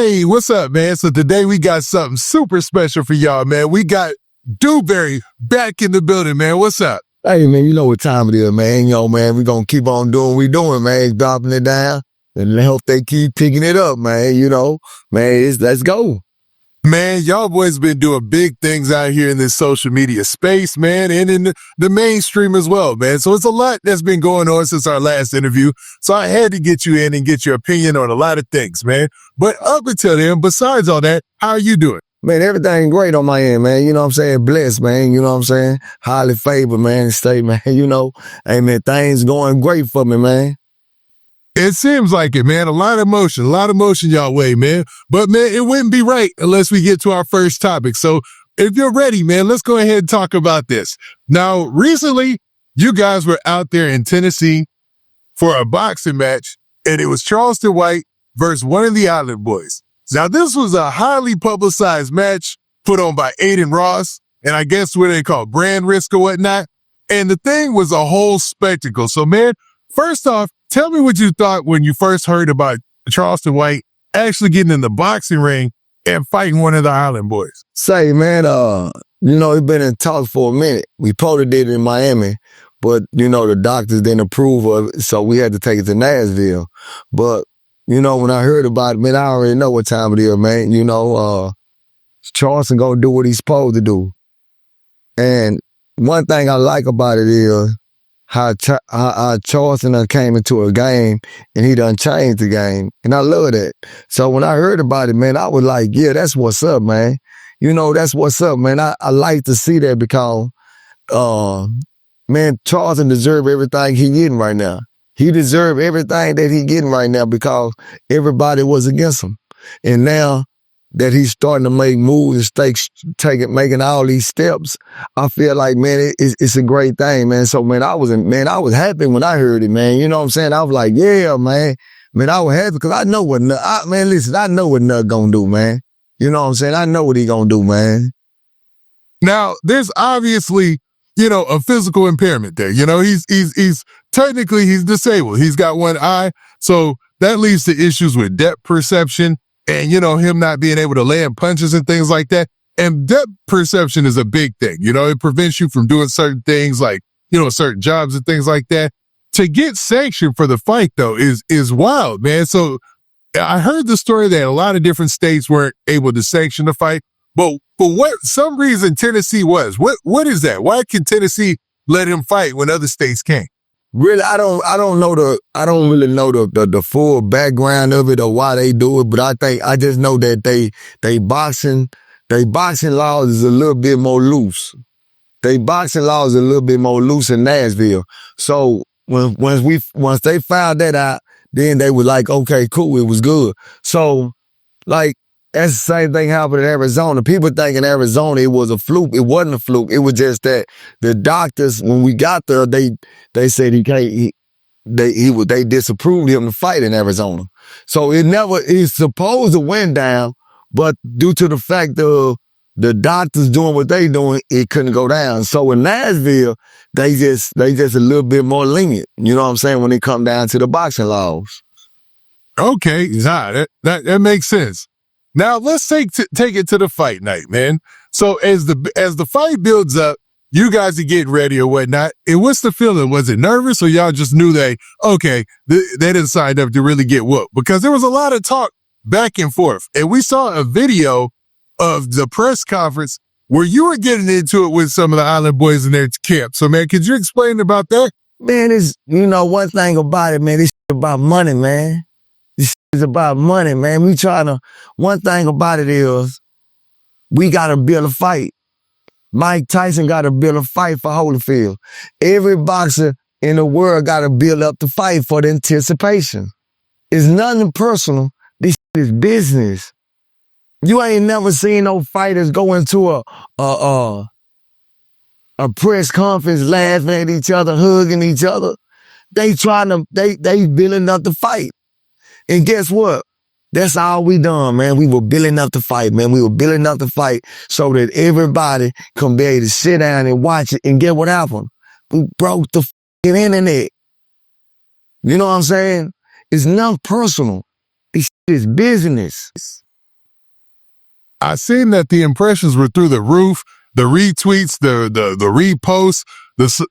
Hey, what's up, man? So today we got something super special for y'all, man. We got Dewberry back in the building, man. What's up? Hey, man, you know what time it is, man. Man, we're going to keep on doing what we're doing, man. Dropping it down and hope they keep picking it up, man. Man, let's go. Man, y'all boys been doing big things out here in this social media space, man, and in the mainstream as well, man. So it's a lot that's been going on since our last interview. So I had to get you in and get your opinion on a lot of things, man. But up until then, besides all that, how are you doing? Man, everything great on my end, man. You know what I'm saying? Blessed, man. You know what I'm saying? Highly favored, man. State, man. Hey, man, things going great for me, man. It seems like it, man. A lot of motion y'all way, man. But, man, it wouldn't be right unless we get to our first topic. So if you're ready, man, let's go ahead and talk about this. Now, recently, you guys were out there in Tennessee for a boxing match, and it was Charleston White versus one of the Island Boys. Now, this was a highly publicized match put on by Aiden Ross, and I guess what they call brand risk or whatnot. And the thing was a whole spectacle. So, man, first off, tell me what you thought when you first heard about Charleston White actually getting in the boxing ring and fighting one of the Island Boys. Say, man, it's been in talks for a minute. We probably did it in Miami, but, the doctors didn't approve of it, so we had to take it to Nashville. But, when I heard about it, man, I already know what time it is, man. Charleston gonna do what he's supposed to do. And one thing I like about it is how Charleston done came into a game and he done changed the game. And I love that. So when I heard about it, man, I was like, yeah, that's what's up, man. That's what's up, man. I like to see that because, man, Charleston deserves everything he getting right now. He deserves everything that he getting right now because everybody was against him. And now that he's starting to make moves and making all these steps, I feel like, man, it's a great thing, man. So, man, I was happy when I heard it, man. You know what I'm saying? I was like, yeah, man. Man, I was happy because I know what I know what Nut gonna do, man. You know what I'm saying? I know what he gonna do, man. Now, there's obviously, a physical impairment there. He's technically disabled. He's got one eye. So that leads to issues with depth perception and, him not being able to land punches and things like that. And depth perception is a big thing. It prevents you from doing certain things like, certain jobs and things like that. To get sanctioned for the fight, though, is wild, man. So I heard the story that a lot of different states weren't able to sanction the fight. But for some reason Tennessee was. What is that? Why can Tennessee let him fight when other states can't? Really, I don't really know the full background of it or why they do it, but I just know that they boxing laws is a little bit more loose. They boxing laws is a little bit more loose in Nashville. So once they found that out, then they were like, okay, cool, it was good. So like that's the same thing happened in Arizona. People think in Arizona it was a fluke. It wasn't a fluke. It was just that the doctors, when we got there, they said they disapproved him to fight in Arizona. So it's supposed to went down, but due to the fact of the doctors doing what they doing, it couldn't go down. So in Nashville, they just a little bit more lenient. You know what I'm saying? When it come down to the boxing laws. Okay, that makes sense. Now let's take it to the fight night, man. So as the fight builds up, you guys are getting ready or whatnot. And what's the feeling? Was it nervous or y'all just knew they didn't sign up to really get whooped? Because there was a lot of talk back and forth. And we saw a video of the press conference where you were getting into it with some of the Island Boys in their camp. So, man, could you explain about that? Man, it's, one thing about it, man, it's about money, man. It's about money, man. One thing about it is we got to build a fight. Mike Tyson got to build a fight for Holyfield. Every boxer in the world got to build up the fight for the anticipation. It's nothing personal. This is business. You ain't never seen no fighters go into a press conference laughing at each other, hugging each other. They building up the fight. And guess what? That's all we done, man. We were building up the fight, man. We were building up the fight so that everybody can be able to sit down and watch it. And get what happened? We broke the internet. You know what I'm saying? It's not personal. This is business. I seen that the impressions were through the roof, the retweets, the reposts,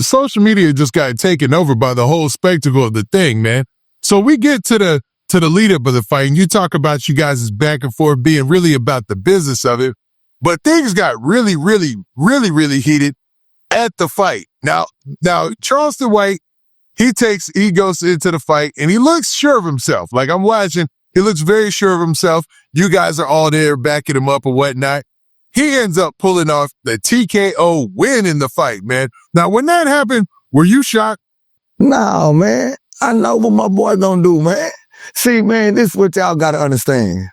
social media just got taken over by the whole spectacle of the thing, man. So we get to the lead up of the fight, and you talk about you guys' back and forth being really about the business of it, but things got really, really, really, really heated at the fight. Now Charleston White, he goes into the fight and he looks sure of himself. Like I'm watching, he looks very sure of himself. You guys are all there backing him up and whatnot. He ends up pulling off the TKO win in the fight, man. Now, when that happened, were you shocked? No, man. I know what my boy gonna do, man. See, man, this is what y'all gotta understand.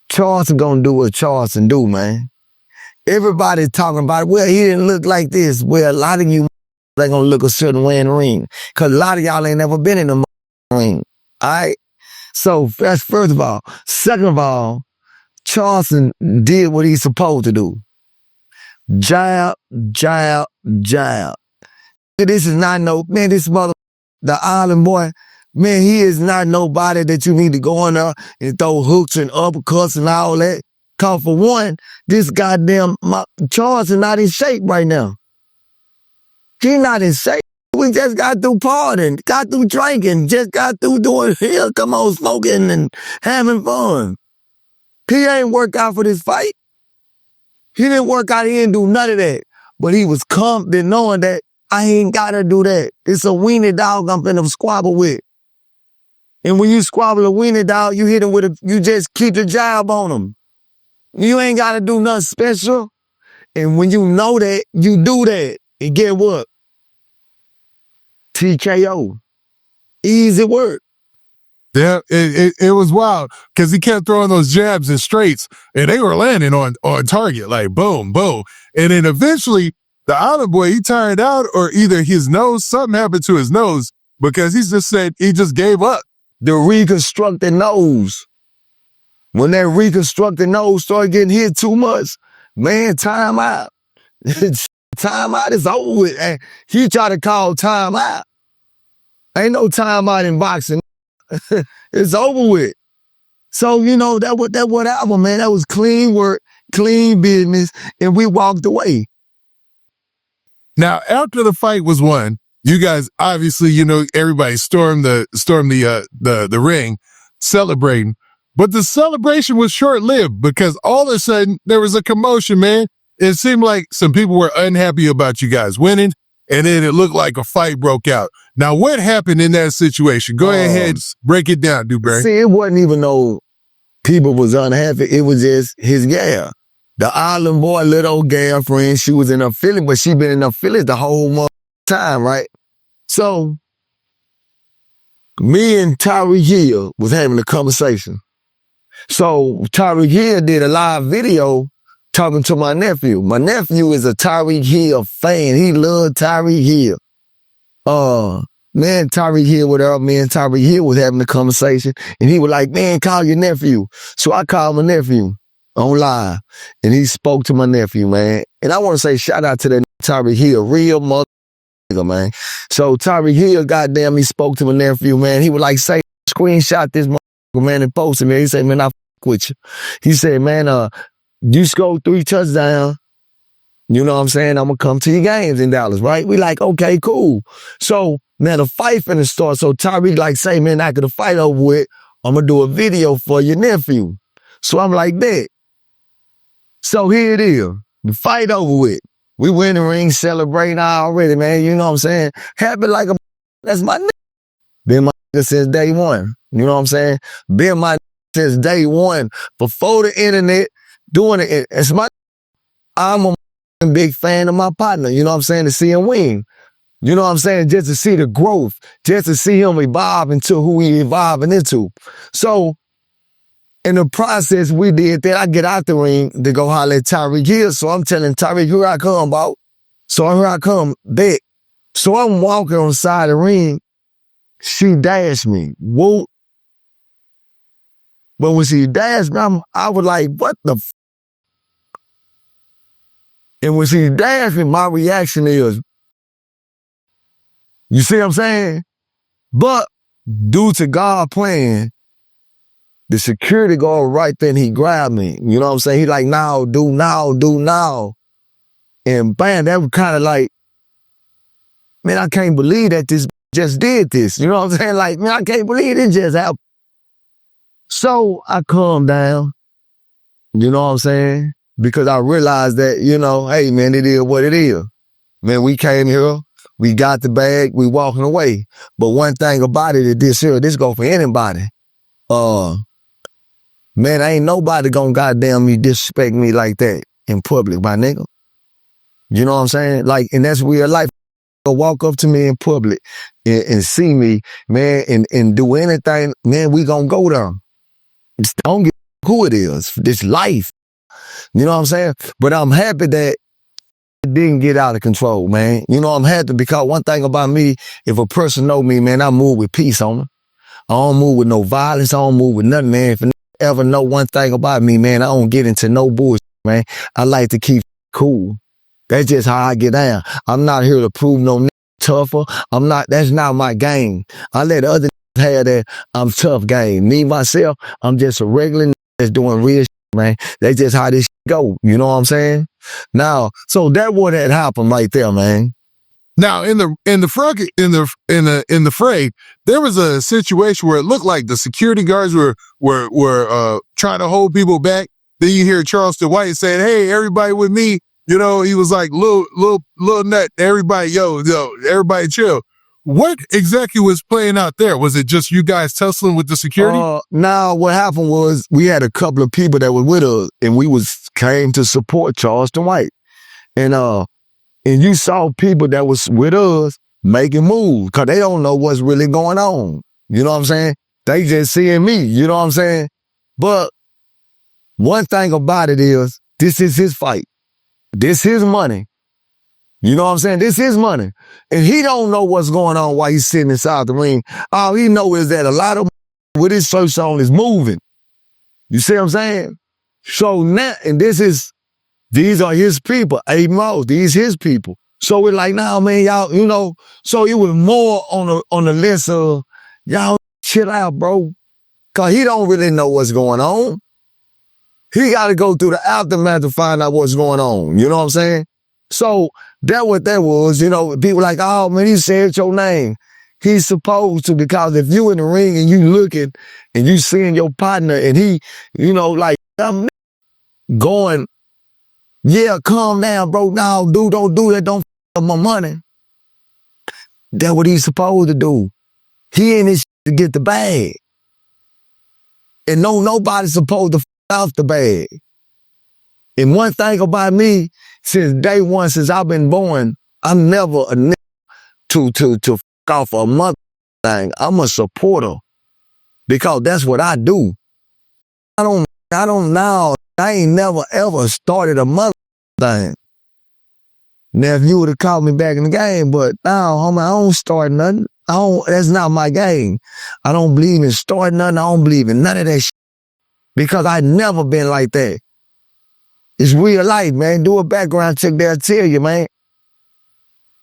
Charleston gonna do what Charleston do, man. Everybody's talking about, well, he didn't look like this. Well, a lot of you ain't gonna look a certain way in the ring. Cause a lot of y'all ain't never been in the ring. All right? So that's first of all. Second of all, Charleston did what he's supposed to do. Jab, jab, jab. This is not this mother, the island boy, man, he is not nobody that you need to go in there and throw hooks and uppercuts and all that. Cause for one, this goddamn Charleston not in shape right now. He not in shape. We just got through partying, got through drinking, just got through doing come on, smoking and having fun. He ain't work out for this fight. He didn't work out, he didn't do none of that. But he was confident knowing that I ain't gotta do that. It's a weenie dog I'm finna squabble with. And when you squabble a weenie dog, you hit him you just keep the jab on him. You ain't gotta do nothing special. And when you know that, you do that. And get what? TKO. Easy work. Yeah, it was wild because he kept throwing those jabs and straights, and they were landing on target, like boom, boom. And then eventually, the island boy, he tired out, or either something happened to his nose, because he just gave up. The reconstructed nose. When that reconstructed nose started getting hit too much, man, time out. Time out is over with. And he tried to call time out. Ain't no time out in boxing. It's over with. So, that what happened, man. That was clean work, clean business, and we walked away. Now, after the fight was won, you guys obviously, everybody stormed the ring, celebrating. But the celebration was short-lived because all of a sudden there was a commotion, man. It seemed like some people were unhappy about you guys winning, and then it looked like a fight broke out. Now, what happened in that situation? Go ahead, break it down, Dewberry. See, it wasn't even no people was unhappy. It was just his gal. The island boy, little old girlfriend, she was in her feelings, but she been in her feelings the whole time, right? So, me and Tyreek Hill was having a conversation. So, Tyreek Hill did a live video talking to my nephew. My nephew is a Tyreek Hill fan. He loved Tyreek Hill. Man, Tyreek Hill and Tyreek Hill was having a conversation, and he was like, man, call your nephew. So I called my nephew on live, and he spoke to my nephew, man. And I want to say shout out to that Tyreek Hill, real mother nigga, man. So Tyreek Hill, goddamn, he spoke to my nephew, man. He was like, say, screenshot this motherfucker, man, and post it, man. He said, man, I f*** with you. He said, man, you scored 3 touchdowns. You know what I'm saying? I'm going to come to your games in Dallas, right? We like, okay, cool. So, now the fight finna start. So Tyreek say, man, after the fight over with, I'm going to do a video for your nephew. So I'm like, bet. So here it is. The fight over with. We win the ring, celebrating already, man. You know what I'm saying? Happy like a that's my nigga. Been my nigga since day one. You know what I'm saying? Been my nigga since day one. Before the internet, doing it. It's my I'm a big fan of my partner, you know what I'm saying, to see him win. You know what I'm saying? Just to see the growth, just to see him evolve into who he evolving into. So, in the process, we did that. I get out the ring to go holler at Tyreek Hill. So I'm telling Tyreek, here I come, bro. So here I come, bet. So I'm walking on the side of the ring. She dashed me. Whoop. But when she dashed me, I was like, what the f***? And when she dashed me, my reaction is, you see what I'm saying? But due to God plan, The security guard right then, he grabbed me. You know what I'm saying? He like, now, do now. And bam, that was kind of like, man, I can't believe that this just did this. You know what I'm saying? Like, man, I can't believe it just happened. So I calmed down. You know what I'm saying? Because I realized that, you know, hey, man, it is what it is. Man, we came here, we got the bag, we walking away. But one thing about it is this go for anybody. Man, ain't nobody gonna goddamn me disrespect me like that in public, my nigga. You know what I'm saying? Like, and that's real life. Walk up to me in public and see me, man, and do anything, man, we gonna go there. Just don't give who it is. This life. You know what I'm saying? But I'm happy that it didn't get out of control, man. You know, I'm happy because one thing about me, if a person know me, man, I move with peace on them. I don't move with no violence. I don't move with nothing, man. If you ever know one thing about me, man, I don't get into no bullshit, man. I like to keep cool. That's just how I get down. I'm not here to prove no tougher. That's not my game. I let other have that I'm tough game. Me, myself, I'm just a regular that's doing real shit, man. That's just how this go. You know what I'm saying? Now, so that what had happened right there, man. Now, in the fray, there was a situation where it looked like the security guards were trying to hold people back. Then you hear Charleston White saying, "Hey, everybody with me." You know, he was like, little nut, everybody, yo, everybody chill. What exactly was playing out there? Was it just you guys tussling with the security? Now, what happened was we had a couple of people that were with us, and we came to support Charleston White. And you saw people that was with us making moves, because they don't know what's really going on. You know what I'm saying? They just seeing me, you know what I'm saying? But one thing about it is, this is his fight. This his money. You know what I'm saying? This his money. And he don't know what's going on while he's sitting inside the ring. All he know is that a lot of with his shirt on is moving. You see what I'm saying? So now, and these are his people. These his people. So we're like, nah, man, y'all, you know, so it was more on the list of, y'all chill out, bro. Cause he don't really know what's going on. He got to go through the aftermath to find out what's going on. You know what I'm saying? So that what that was, you know, people like, oh man, he said your name. He's supposed to, because if you in the ring and you looking and you seeing your partner and he, you know, like, I'm going, yeah, calm down, bro. No, dude, don't do that. Don't f my money. That's what he's supposed to do. He in this to get the bag. And nobody's supposed to off the bag. And one thing about me, since day one, since I've been born, I'm never a nigga to off a mother thing. I'm a supporter because that's what I do. I ain't never ever started a mother thing. Now, if you would have called me back in the game, but now, homie, I don't start nothing. That's not my game. I don't believe in starting nothing. I don't believe in none of that shit. Because I never been like that. It's real life, man. Do a background check, they'll tell you, man.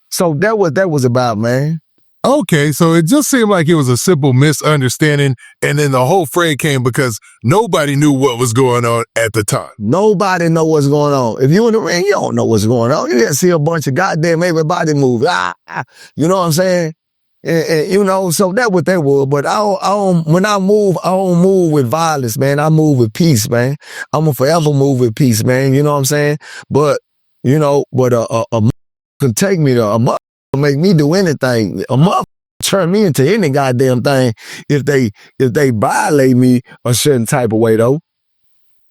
So that was about, man. Okay, so it just seemed like it was a simple misunderstanding, and then the whole fray came because nobody knew what was going on at the time. Nobody know what's going on. If you in the ring, you don't know what's going on. You just see a bunch of goddamn everybody move. You know what I'm saying? And you know, so that what that was. But when I move, I don't move with violence, man. I move with peace, man. I'm gonna forever move with peace, man. You know what I'm saying? But, you know, a can take me to, a mother make me do anything. A mother turn me into any goddamn thing if they violate me a certain type of way, though.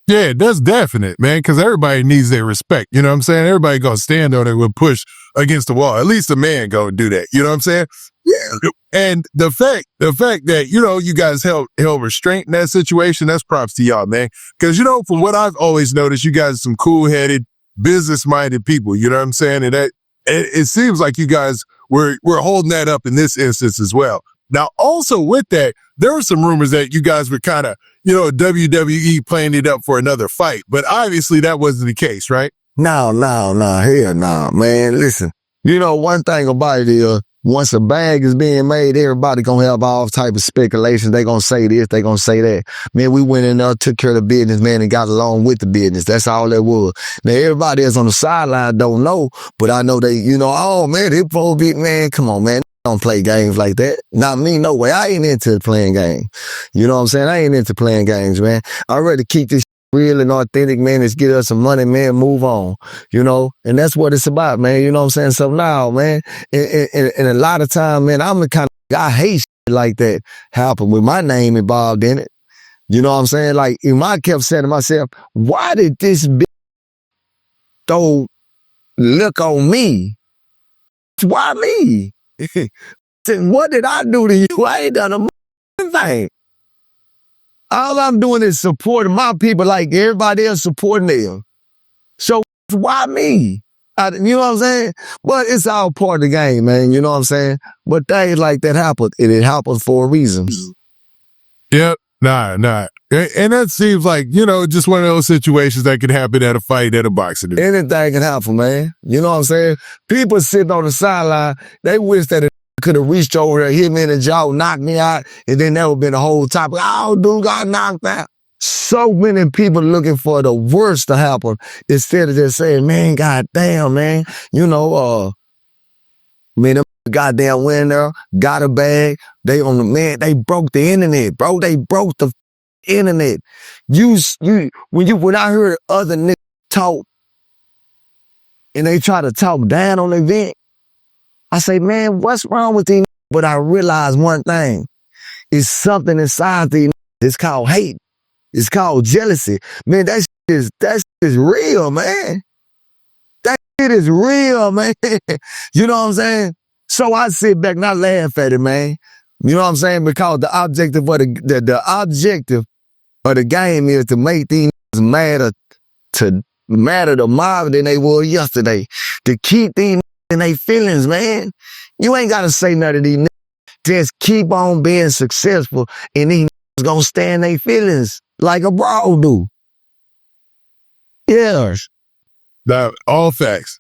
Yeah, that's definite, man, because everybody needs their respect. You know what I'm saying? Everybody gonna stand on it with push against the wall. At least a man gonna do that. You know what I'm saying? Yeah. And the fact that, you know, you guys held restraint in that situation, that's props to y'all, man. Because, you know, from what I've always noticed, you guys are some cool-headed, business-minded people. You know what I'm saying? And that it seems like you guys were holding that up in this instance as well. Now, also with that, there were some rumors that you guys were kind of, you know, WWE playing it up for another fight. But obviously that wasn't the case, right? No, hell no, man. Listen, you know, one thing about it is once a bag is being made, everybody gonna have all type of speculations. They gonna say this, they gonna say that. Man, we went in there, took care of the business, man, and got along with the business. That's all that was. Now, everybody that's on the sideline don't know, but I know they, oh, man, this poor big man, come on, man. Don't play games like that. Not me, no way. I ain't into playing games. You know what I'm saying? I ain't into playing games, man. I'd rather keep this real and authentic, man. Let's get us some money, man. Move on, and that's what it's about, man. You know what I'm saying? So now, man, and a lot of time, man, I'm the kind of, I hate shit like that happen with my name involved in it. You know what I'm saying? Like, I kept saying to myself, why did this bitch throw look on me? Why me? What did I do to you? I ain't done a thing. All I'm doing is supporting my people like everybody else supporting them. So why me? You know what I'm saying? But it's all part of the game, man. You know what I'm saying? But things like that happen, and it happens for a reason. Yep. Nah. And that seems like, just one of those situations that could happen at a fight, at a boxing. Anything can happen, man. You know what I'm saying? People sitting on the sideline, they wish that it could have reached over there, hit me in the jaw, knocked me out, and then that would have been the whole topic. Oh, dude got knocked out. So many people looking for the worst to happen instead of just saying, man, goddamn, man, man, them goddamn went there, got a bag. They broke the internet, bro. They broke the internet. When I heard other niggas talk and they try to talk down on the event, I say, man, what's wrong with these niggas? But I realized one thing. It's something inside these niggas. It's called hate. It's called jealousy. Man, that shit is real, man. That shit is real, man. You know what I'm saying? So I sit back and I laugh at it, man. You know what I'm saying? Because the objective of the objective of the game is to make these niggas madder tomorrow than they were yesterday. To keep these niggas in their feelings, man. You ain't gotta say nothing to these niggas. Just keep on being successful and these niggas gonna stay in their feelings like a brawl do. Yeah. All facts.